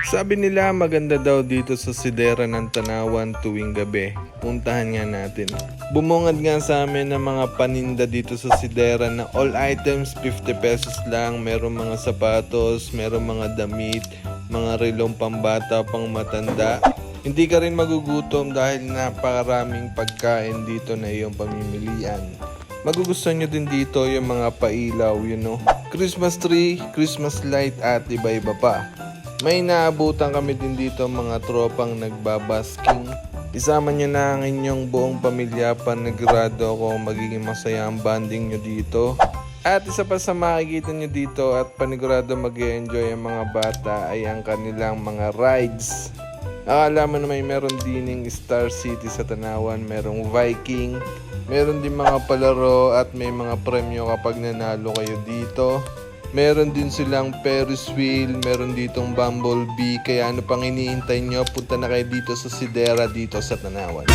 Sabi nila maganda daw dito sa Sidera ng Tanawan tuwing gabi. Puntahan nga natin. Bumungad nga sa amin ng mga paninda dito sa Sidera na all items 50 pesos lang. Merong mga sapatos, merong mga damit, mga relong pambata, pang matanda. Hindi ka rin magugutom dahil napakaraming pagkain dito na iyong pamimilian. Magugustuhan nyo din dito yung mga pailaw, Christmas tree, Christmas light at iba-iba pa. May naabutan kami din dito mga tropang nagbabasking. Isama nyo na ang inyong buong pamilya, panigurado ko magiging masaya ang banding nyo dito. At isa pa sa makikita nyo dito at panigurado mag-enjoy ang mga bata ay ang kanilang mga rides. Akala mo na meron dining Star City sa Tanawan, merong Viking, meron din mga palaro at may mga premyo kapag nanalo kayo dito. Meron din silang Ferris wheel, meron ditong Bumblebee, kaya ano pang iniintay nyo, punta na kayo dito sa Sidera dito sa Tanawan.